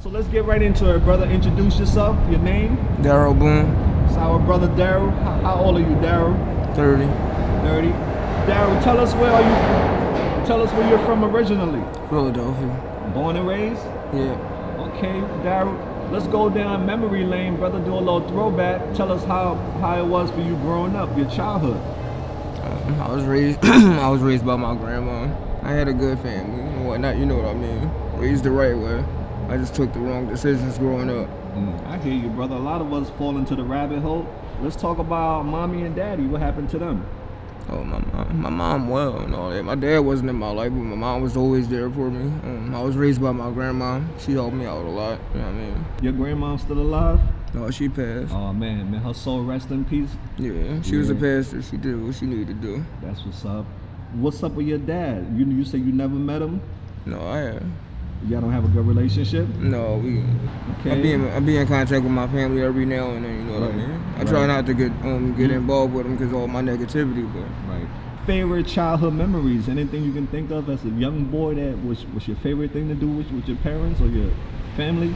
So let's get right into it, brother. Introduce yourself, your name. Daryl Boone. It's our brother Daryl. How old are you, Daryl? 30. 30. Daryl, tell us where you're from originally. Philadelphia. Born and raised? Yeah. Okay, Daryl, let's go down memory lane, brother. Do a little throwback. Tell us how it was for you growing up, your childhood. I was raised by my grandma. I had a good family and whatnot, you know what I mean. Raised the right way. I just took the wrong decisions growing up. I hear you, brother. A lot of us fall into the rabbit hole. Let's talk about mommy and daddy. What happened to them? Oh, my mom, well, and all that. My dad wasn't in my life, but my mom was always there for me. I was raised by my grandma. She helped me out a lot, you know what I mean. Your grandma's still alive? No, she passed. Oh, man, her soul rest in peace. Yeah, she was a pastor. She did what she needed to do. That's what's up. What's up with your dad? You say you never met him? No, I have. Y'all don't have a good relationship? No, Okay. I be in contact with my family every now and then, you know what I mean? I try not to get involved with them because of all my negativity, but... Right. Favorite childhood memories? Anything you can think of as a young boy that was your favorite thing to do with your parents or your family?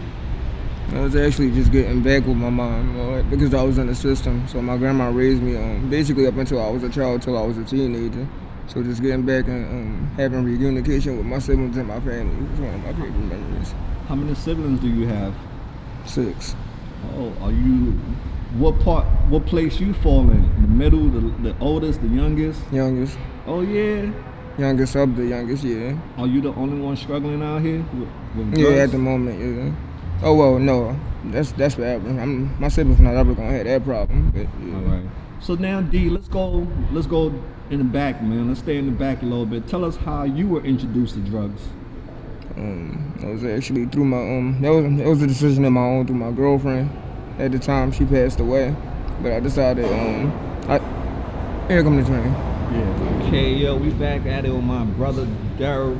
I was actually just getting back with my mom, you know, because I was in the system. So my grandma raised me basically up until I was a child, till I was a teenager. So just getting back and having reunification with my siblings and my family was one of my favorite memories. How many siblings do you have? 6. Oh, what place you fall in? The middle, the oldest, the youngest? Youngest. Oh yeah. Youngest of the youngest, yeah. Are you the only one struggling out here with drugs? Yeah, at the moment, yeah. Oh well, no, that's forever. My siblings not ever gonna have that problem. But, yeah. All right. So now, D, let's go in the back, man. Let's stay in the back a little bit. Tell us how you were introduced to drugs. It was actually through my that was a decision of my own through my girlfriend. At the time, she passed away, but I decided here come the train. Yeah. Okay, yo, we back at it with my brother Daryl.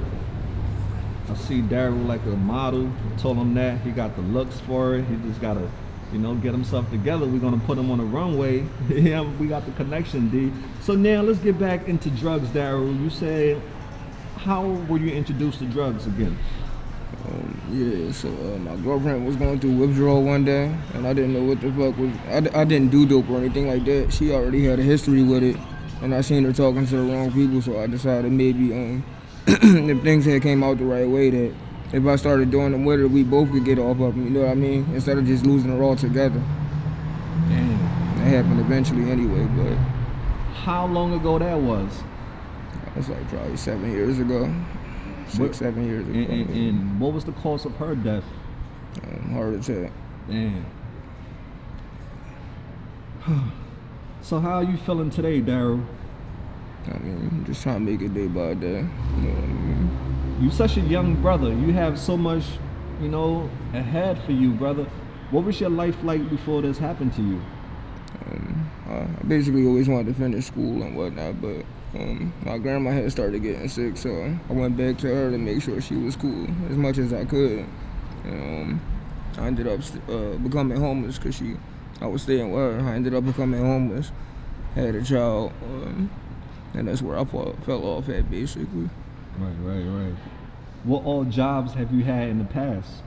I see Daryl like a model. Told him that he got the looks for it. He just gotta, get himself together. We're gonna put him on the runway. Yeah, we got the connection, D. So now let's get back into drugs, Daryl. You said, how were you introduced to drugs again? So my girlfriend was going through withdrawal one day, and I didn't know what the fuck was. I didn't do dope or anything like that. She already had a history with it, and I seen her talking to the wrong people, so I decided maybe if things had came out the right way, that if I started doing them with her, we both could get off of them, you know what I mean? Instead of just losing her all together. Damn. That happened eventually anyway, but... How long ago that was? That's like probably 7 years ago. 7 years ago. And what was the cause of her death? Heart attack. Damn. So how are you feeling today, Daryl? I mean, just trying to make it day by day. You know what I mean? You're such a young brother. You have so much, ahead for you, brother. What was your life like before this happened to you? I basically always wanted to finish school and whatnot, but my grandma had started getting sick, so I went back to her to make sure she was cool as much as I could. And I ended up becoming homeless because I was staying with her. I ended up becoming homeless, had a child, and that's where I fell off at, basically. Right. What all jobs have you had in the past?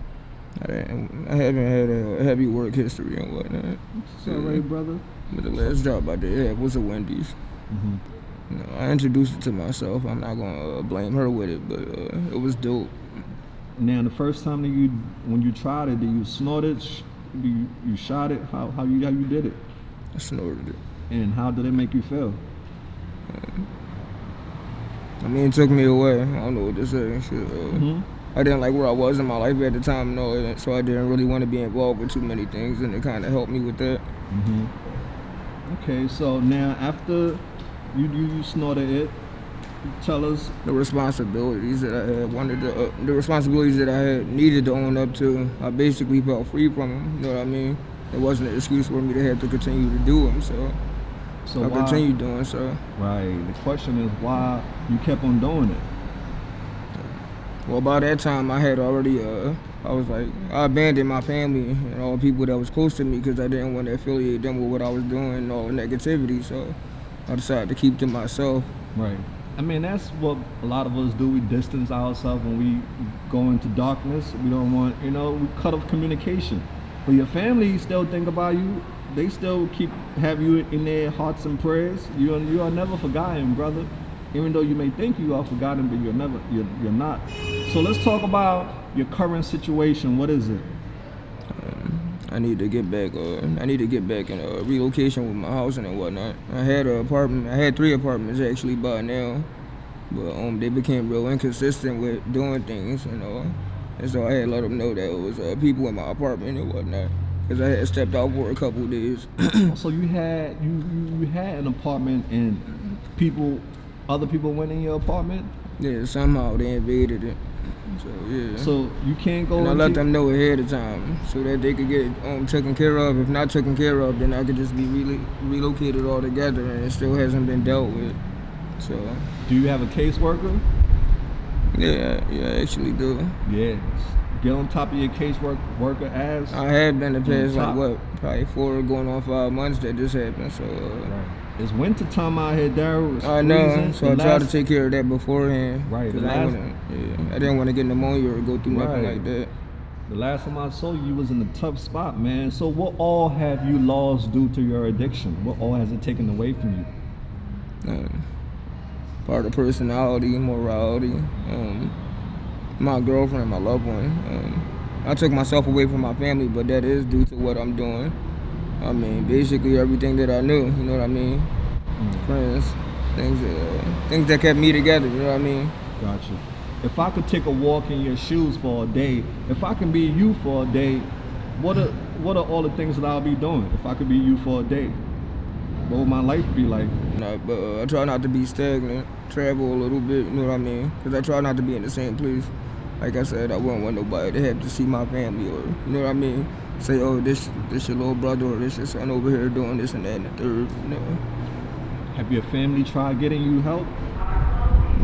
I haven't had a heavy work history and whatnot. Is that right, brother? But the last job I did have was a Wendy's. Mm-hmm. I introduced it to myself. I'm not gonna blame her with it, but it was dope. Now, the first time when you tried it, did you snort it? You shot it? How you did it? I snorted it. And how did it make you feel? I mean, it took me away. I don't know what to say. Shit, I didn't like where I was in my life at the time and all that, so I didn't really want to be involved with too many things, and it kind of helped me with that. Okay, so now after you snorted it, tell us the responsibilities that I had. The responsibilities that I had needed to own up to. I basically felt free from them. You know what I mean? It wasn't an excuse for me to have to continue to do them, so I continued doing so. Right. The question is why you kept on doing it. Well, by that time, I had already, I abandoned my family and all the people that was close to me because I didn't want to affiliate them with what I was doing and all the negativity, so I decided to keep to myself. Right. I mean, that's what a lot of us do. We distance ourselves when we go into darkness. We don't want, we cut off communication. But your family still think about you. They still have you in their hearts and prayers. You are never forgotten, brother. Even though you may think you are forgotten, but you're not. So let's talk about your current situation. What is it? I need to get back. I need to get back in relocation with my house and whatnot. I had an apartment. I had 3 apartments actually by now, but they became real inconsistent with doing things, And so I had to let them know that it was people in my apartment and whatnot, because I had stepped out for a couple of days. So you had an apartment and other people went in your apartment? Yeah, somehow they invaded it. So yeah. So you can't go. And I let them know ahead of time so that they could get taken care of. If not taken care of, then I could just be relocated altogether, and it still hasn't been dealt with. So. Do you have a caseworker? Yeah, I actually do. Yeah. Get on top of your caseworker ass. I have been the past probably 4 going on 5 months that this happened. So. Right. It's winter time out here, Daryl. I know, so I tried to take care of that beforehand. Right. I didn't want to get pneumonia or go through nothing like that. The last time I saw you was in a tough spot, man. So what all have you lost due to your addiction? What all has it taken away from you? Part of personality, morality, my girlfriend, my loved one. I took myself away from my family, but that is due to what I'm doing. I mean, basically everything that I knew, you know what I mean? Friends, things that kept me together, you know what I mean? Gotcha. If I could take a walk in your shoes for a day, if I can be you for a day, what are all the things that I'll be doing if I could be you for a day? What would my life be like? But I try not to be stagnant, travel a little bit, you know what I mean? Because I try not to be in the same place. Like I said, I wouldn't want nobody to have to see my family or, you know what I mean? Say, oh, this your little brother or this your son over here doing this and that and the third, Have your family tried getting you help?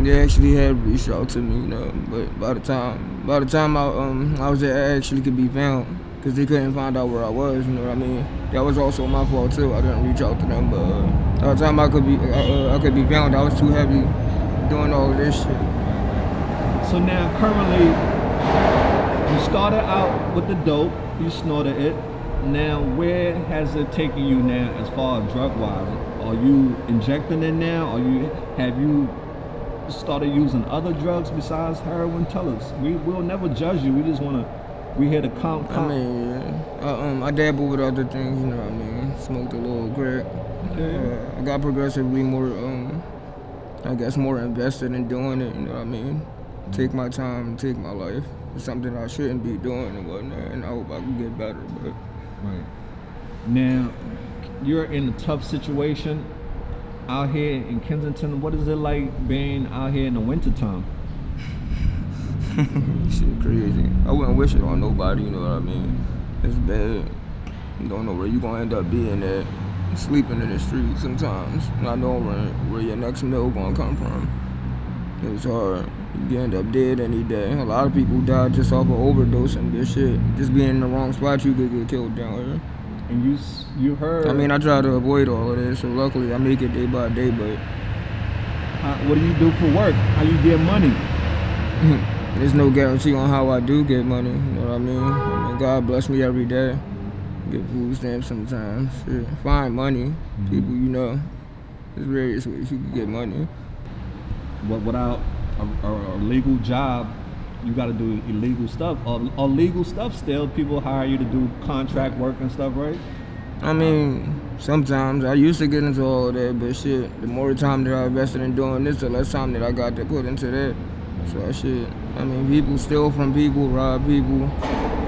They actually had reached out to me, but by the time I was there, I actually could be found, because they couldn't find out where I was, you know what I mean? That was also my fault too. I didn't reach out to them, but by the time I could be found, I was too heavy doing all of this shit. So now currently, you started out with the dope, you snorted it. Now where has it taken you now as far as drug wise? Are you injecting it now? Have you started using other drugs besides heroin? Tell us. We'll never judge you. We here to count. I mean, I dabble with other things, you know what I mean? Smoked a little crack. Okay. I got progressively more, more invested in doing it, you know what I mean? Take my time, take my life. It's something I shouldn't be doing and whatnot, and I hope I can get better, but. Right. Now, you're in a tough situation out here in Kensington. What is it like being out here in the wintertime? Shit crazy. I wouldn't wish it on nobody, you know what I mean? It's bad. You don't know where you gonna end up being at. Sleeping in the street sometimes. Not knowing where your next meal gonna come from. It's hard. You end up dead any day. A lot of people die just off of overdosing this shit. Just being in the wrong spot, you could get killed down here. And you heard. I mean, I try to avoid all of this, so luckily I make it day by day, but. What do you do for work? How you get money? There's no guarantee on how I do get money, you know what I mean? God bless me every day. Get food stamps sometimes. Shit. Find money. People, there's various ways you can get money. But without a legal job, you got to do illegal stuff. Or legal stuff still, people hire you to do contract work and stuff, right? I mean, sometimes I used to get into all of that, but shit, the more time that I invested in doing this, the less time that I got to put into that. So people steal from people, rob people,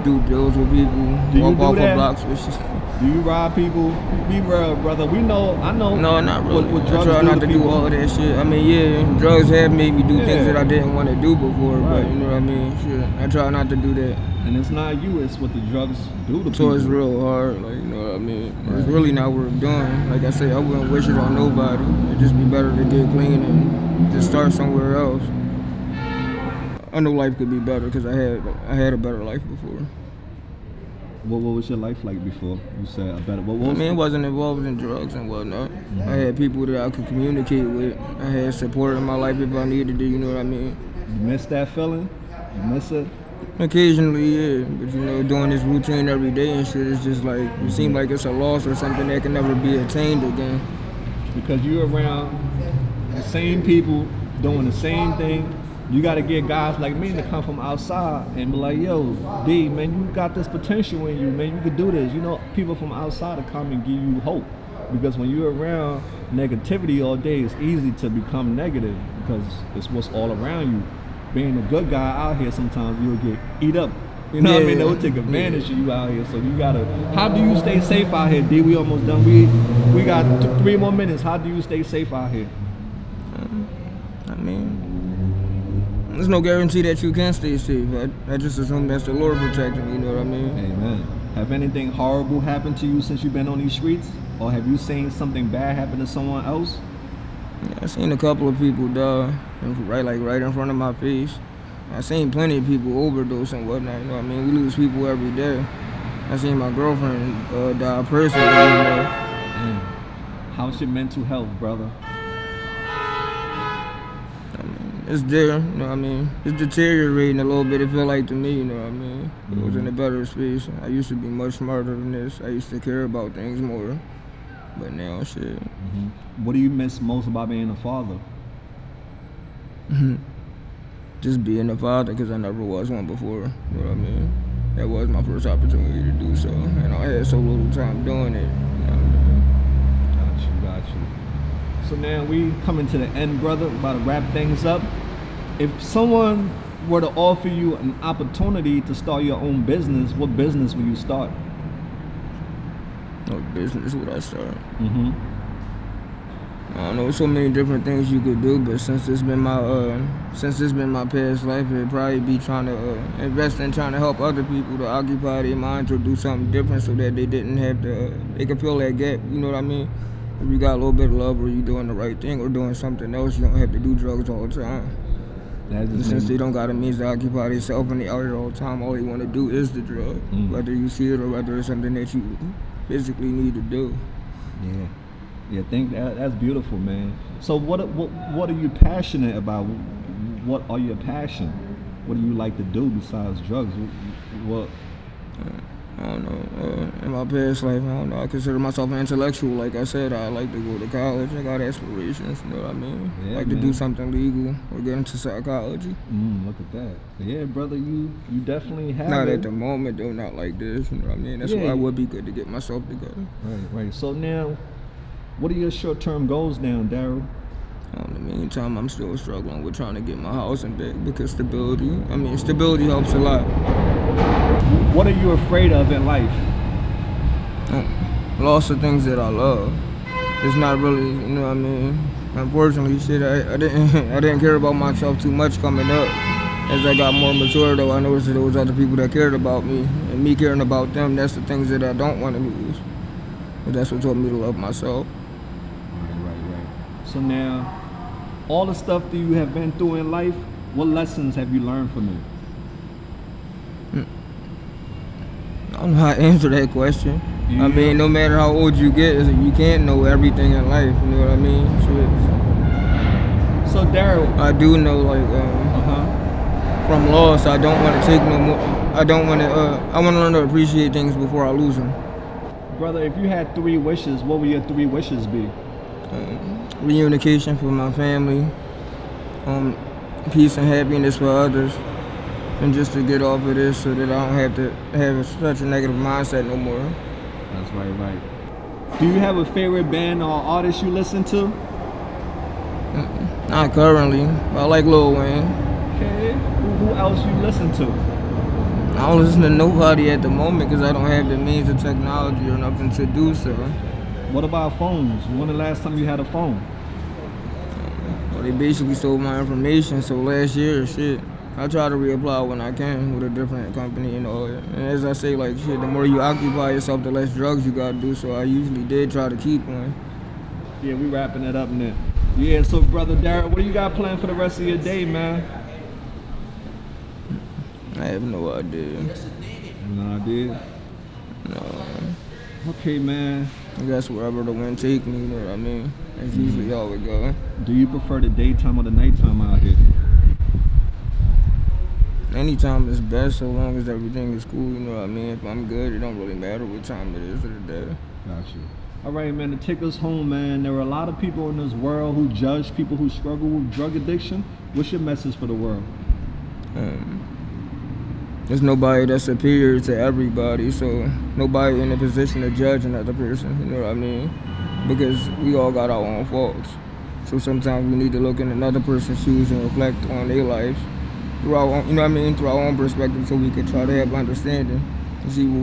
do deals with people, walk off of blocks with shit. Do you rob people? Be real, brother. I know. No, not really. What drugs I try not to do all of that shit. I mean, yeah, drugs have made me do things that I didn't want to do before, but you know what I mean? Shit, I try not to do that. And it's not you, it's what the drugs do to people. So it's real hard, like, you know what I mean? It's really not what I'm doing. Like I say, I wouldn't wish it on nobody. It'd just be better to get clean and just start somewhere else. I know life could be better because I had a better life before. What was your life like before? You said a better. What I was mean, it wasn't involved in drugs and whatnot. I had people that I could communicate with. I had support in my life if I needed it, you know what I mean? You miss that feeling? You miss it? Occasionally, yeah. But you know, doing this routine every day and shit, it's just like, it seems like it's a loss or something that can never be attained again. Because you're around the same people doing the same thing. You got to get guys like me to come from outside and be like, yo, D, man, you got this potential in you, man. You could do this. You know, people from outside to come and give you hope. Because when you're around negativity all day, it's easy to become negative because it's what's all around you. Being a good guy out here, sometimes you'll get eat up. You know what I mean? They'll take advantage of you out here. So you gotta. How do you stay safe out here, D? We almost done. We got 3 more minutes. How do you stay safe out here? I mean, there's no guarantee that you can stay safe. I just assume that's the Lord protecting you know what I mean? Amen. Have anything horrible happened to you since you've been on these streets? Or have you seen something bad happen to someone else? Yeah, I seen a couple of people die, right in front of my face. I seen plenty of people overdose and whatnot, you know what I mean? We lose people every day. I seen my girlfriend die personally, you know. How's your mental health, brother? It's there, you know what I mean? It's deteriorating a little bit, it feel like to me, you know what I mean? It was in a better space. I used to be much smarter than this. I used to care about things more. But now, shit. What do you miss most about being a father? Just being a father, because I never was one before, you know what I mean? That was my first opportunity to do so. And I had so little time doing it, you know what I mean? Got you. So now we coming to the end, brother. We're about to wrap things up. If someone were to offer you an opportunity to start your own business, what business would you start? What business would I start? I don't know, so many different things you could do, but since it's been my past life, it'd probably be trying to invest in trying to help other people to occupy their minds or do something different so that they didn't have to, they could fill that gap, you know what I mean? If you got a little bit of love or you doing the right thing or doing something else, you don't have to do drugs all the time. Since they don't got a means to occupy themselves and they out here all the time, all they want to do is the drug, whether you see it or whether it's something that you physically need to do. Yeah, I think that's beautiful, man. So what are you passionate about? What are your passion? What do you like to do besides drugs? What? I don't know. In my past life, I don't know. I consider myself an intellectual. Like I said, I like to go to college. I got aspirations, you know what I mean? Yeah, like to do something legal or get into psychology. Look at that. Yeah, brother, you definitely have Not it. at the moment, though, not like this, you know what I mean? That's why it would be good to get myself together. Right. So now, what are your short-term goals now, Daryl? In the meantime, I'm still struggling with trying to get my housing back because stability helps a lot. What are you afraid of in life? Lots of things that I love. It's not really, you know what I mean? Unfortunately, shit, I didn't care about myself too much coming up. As I got more mature, though, I noticed that there was other people that cared about me. And me caring about them, that's the things that I don't want to lose. But that's what taught me to love myself. Right. So now, all the stuff that you have been through in life, what lessons have you learned from it? I don't know how to answer that question. I mean, no matter how old you get, you can't know everything in life, you know what I mean? So Daryl, I do know, like, from loss, I don't want to take no more. I want to learn to appreciate things before I lose them. Brother, if you had 3 wishes, what would your 3 wishes be? Reunification for my family, peace and happiness for others, and just to get off of this so that I don't have to have such a negative mindset no more. That's right. Do you have a favorite band or artist you listen to? Not currently, but I like Lil Wayne. Okay, who else you listen to? I don't listen to nobody at the moment because I don't have the means of technology or nothing to do so. What about phones? When the last time you had a phone? Well, they basically stole my information, so last year, shit, I try to reapply when I can with a different company and all that. And as I say, like, shit, the more you occupy yourself, the less drugs you gotta do, so I usually did try to keep one. Yeah, we wrapping it up now. Yeah, so brother Darren, what do you got planned for the rest of your day, man? I have no idea. No idea? Okay, man. I guess wherever the wind take me, you know what I mean? That's usually how it go. Do you prefer the daytime or the nighttime out here? Anytime is best so long as everything is cool, you know what I mean? If I'm good, it don't really matter what time it is of the day. Got you. All right, man, to take us home, man, there are a lot of people in this world who judge people who struggle with drug addiction. What's your message for the world? There's nobody that's superior to everybody, so nobody in a position to judge another person, you know what I mean? Because we all got our own faults. So sometimes we need to look in another person's shoes and reflect on their lives through our own, you know what I mean, through our own perspective, so we can try to have understanding and see